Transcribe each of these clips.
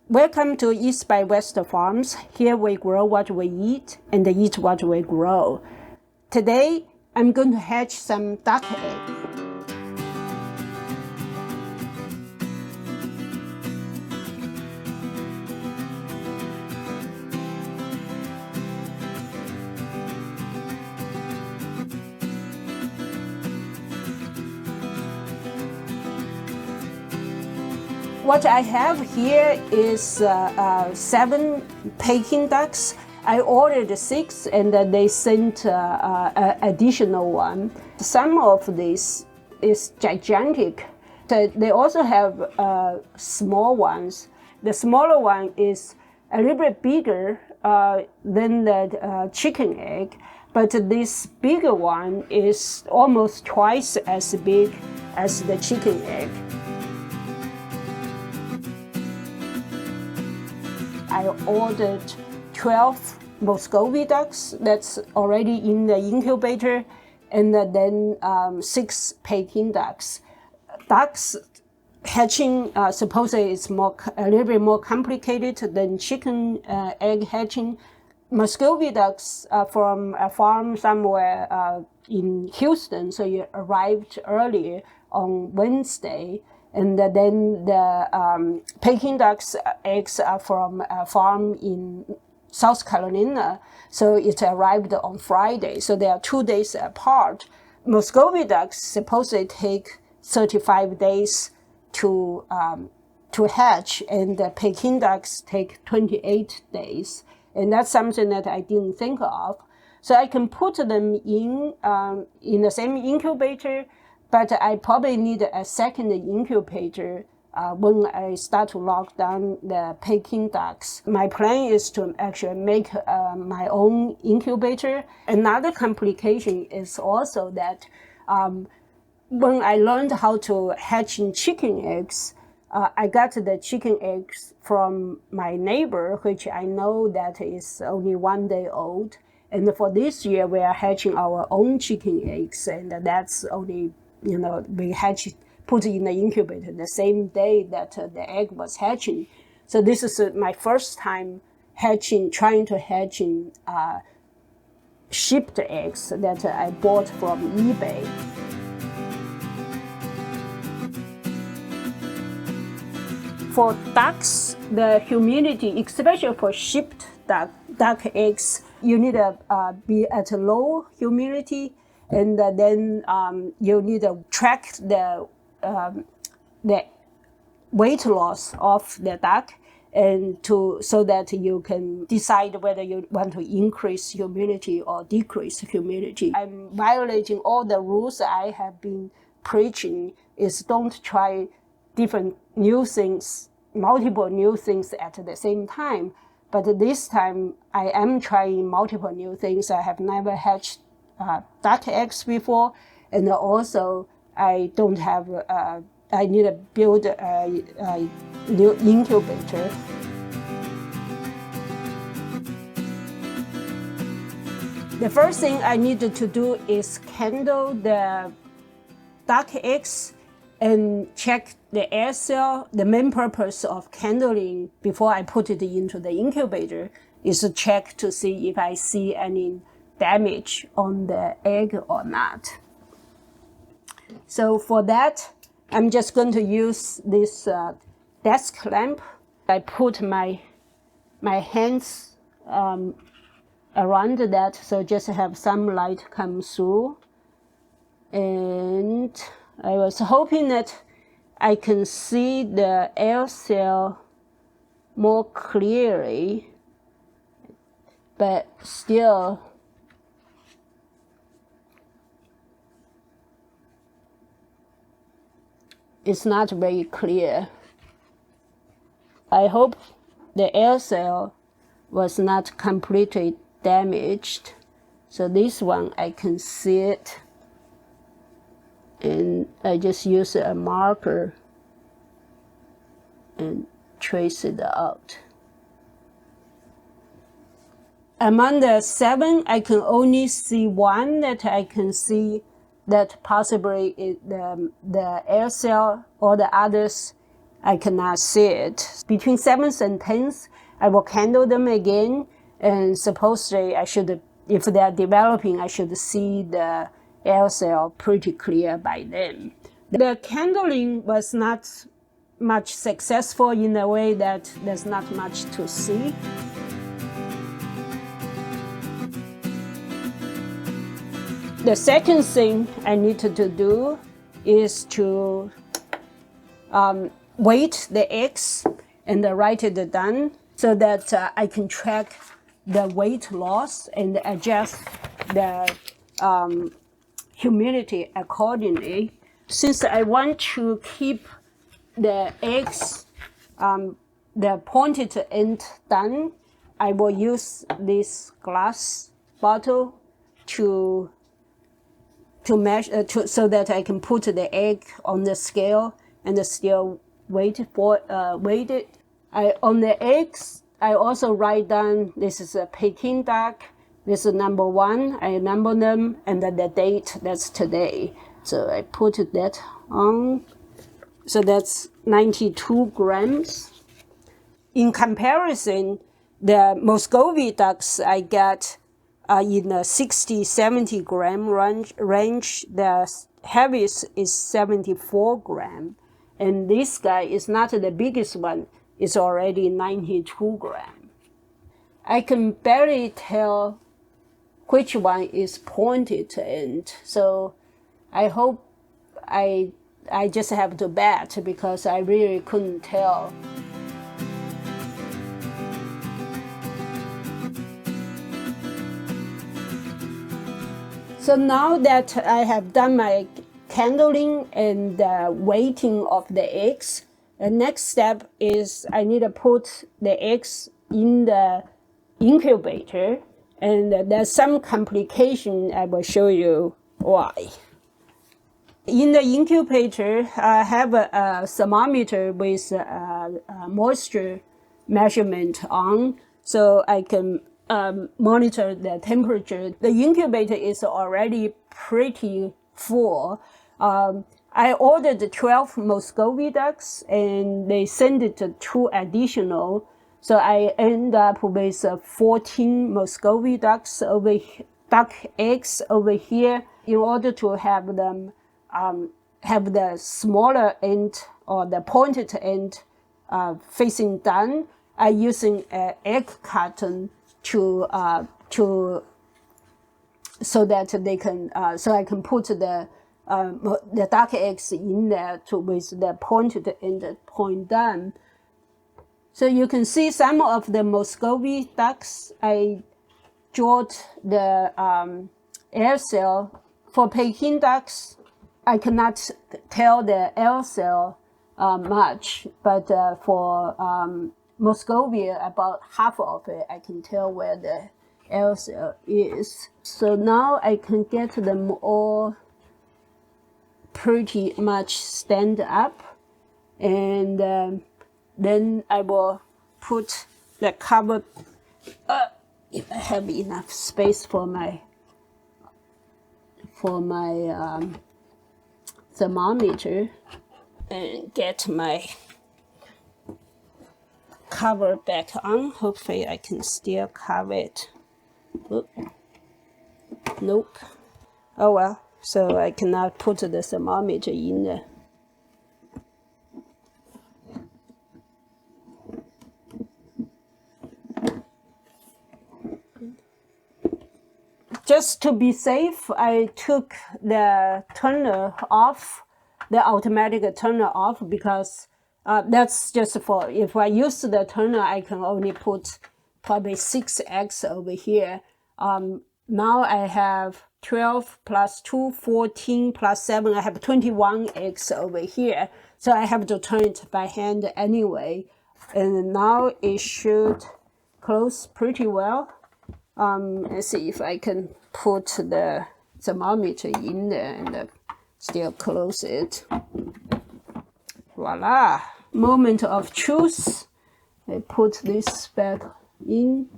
Welcome to East by West Farms. Here we grow what we eat and eat what we grow. Today, I'm going to hatch some duck eggs. What I have here is 7 Peking ducks. I ordered 6 and they sent an additional one. Some of this is gigantic. So they also have small ones. The smaller one is a little bit bigger than the chicken egg, but this bigger one is almost twice as big as the chicken egg. I ordered 12 Muscovy ducks that's already in the incubator, and then 6 Peking ducks. Ducks hatching supposedly is a little bit more complicated than chicken egg hatching. Muscovy ducks are from a farm somewhere in Houston, so you arrived early on Wednesday. And then the Peking ducks eggs are from a farm in South Carolina, so it arrived on Friday. So they are 2 days apart. Muscovy ducks supposedly take 35 days to hatch, and the Peking ducks take 28 days. And that's something that I didn't think of. So I can put them in the same incubator, but I probably need a second incubator when I start to lock down the Peking ducks. My plan is to actually make my own incubator. Another complication is also that when I learned how to hatch in chicken eggs, I got the chicken eggs from my neighbor, which I know that is only 1 day old. And for this year, we are hatching our own chicken eggs, and that's only, we put it in the incubator the same day that the egg was hatching. So this is my first time trying to hatch in shipped eggs that I bought from eBay. For ducks, the humidity, especially for shipped duck eggs, you need to be at a low humidity, and then you need to track the weight loss of the duck, and so that you can decide whether you want to increase humidity or decrease humidity. I'm violating all the rules I have been preaching. Is don't try different new things, multiple new things at the same time. But this time I am trying multiple new things. I have never hatched duck eggs before, and also I don't have. I need to build a new incubator. The first thing I needed to do is candle the duck eggs and check the aircell. The main purpose of candling before I put it into the incubator is to check to see if I see any damage on the egg or not. So for that, I'm just going to use this desk lamp. I put my hands around that, so just have some light come through. And I was hoping that I can see the aircell more clearly, but still it's not very clear. I hope the aircell was not completely damaged. So this one I can see it. And I just use a marker and trace it out. Among the 7, I can only see one that I can see that possibly the aircell, or the others I cannot see it. Between 7th and 10th, I will candle them again, and supposedly I should, if they are developing, I should see the aircell pretty clear by then. The candling was not much successful in a way that there's not much to see. The second thing I needed to do is to weight the eggs and write it down so that I can track the weight loss and adjust the humidity accordingly. Since I want to keep the eggs, the pointed end down, I will use this glass bottle to measure so that I can put the egg on the scale and still weight it. On the eggs, I also write down this is a Peking duck. This is number 1. I number them, and then the date, that's today. So I put that on. So that's 92 grams. In comparison, the Muscovy ducks I get in the 60-70 gram range. The heaviest is 74 gram. And this guy is not the biggest one. It's already 92 gram. I can barely tell which one is pointed end. So I hope I just have to bet because I really couldn't tell. So now that I have done my candling and weighting of the eggs, the next step is I need to put the eggs in the incubator, and there's some complication. I will show you why. In the incubator, I have a thermometer with moisture measurement on, so I can monitor the temperature. The incubator is already pretty full. I ordered 12 Muscovy ducks, and they sent it to 2 additional. So I end up with 14 Muscovy ducks duck eggs over here. In order to have them have the smaller end or the pointed end facing down, I'm using an egg carton to so that they can so I can put the duck eggs in there with the pointed end point down. So you can see some of the Muscovy ducks. I drawed the aircell. For Peking ducks, I cannot tell the aircell much, but for Muscovy, about half of it, I can tell where the aircell is. So now I can get them all pretty much stand up, and then I will put the cover, if I have enough space for my thermometer, and get my cover back on. Hopefully I can still cover it. Oop. Nope. Oh well, so I cannot put the thermometer in there. Just to be safe, I took the turner off, the automatic turner off, because that's just for, if I use the turner, I can only put probably 6 eggs over here. Now I have 12 plus 2, 14 plus 7, I have 21 eggs over here. So I have to turn it by hand anyway. And now it should close pretty well. Let's see if I can put the thermometer in there and still close it. Voila! Moment of truth. I put this back in.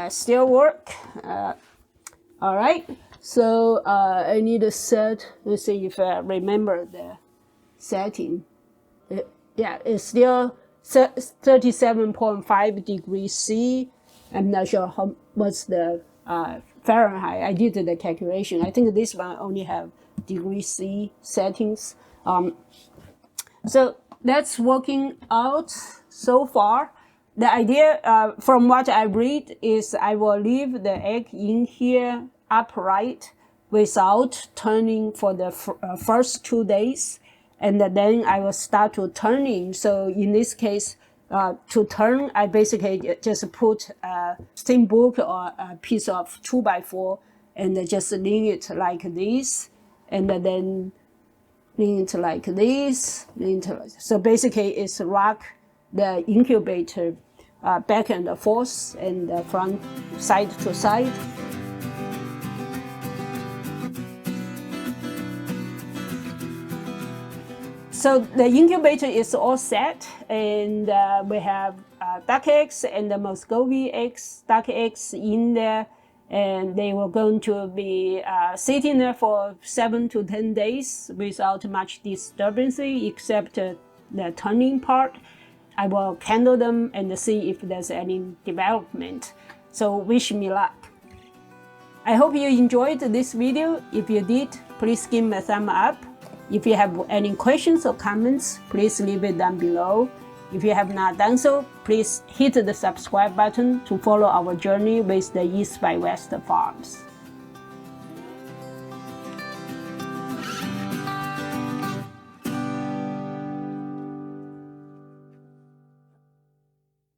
Still work. All right. So I need to set, let's see if I remember the setting. Yeah, it's still 37.5 degrees C. I'm not sure what's the Fahrenheit. I did the calculation. I think this one only have degree C settings. So that's working out so far. The idea, from what I read, is I will leave the egg in here upright without turning for the first 2 days, and then I will start to turning. So in this case, to turn, I basically just put a thin book or a piece of 2x4 and just lean it like this, and then lean it like this, so basically it's rock the incubator back and forth and from side to side. So the incubator is all set, and we have duck eggs and the Muscovy eggs, duck eggs in there, and they were going to be sitting there for 7 to 10 days without much disturbance except the turning part. I will candle them and see if there's any development. So wish me luck. I hope you enjoyed this video. If you did, please give me a thumb up. If you have any questions or comments, please leave it down below. If you have not done so, please hit the subscribe button to follow our journey with the East by West Farms.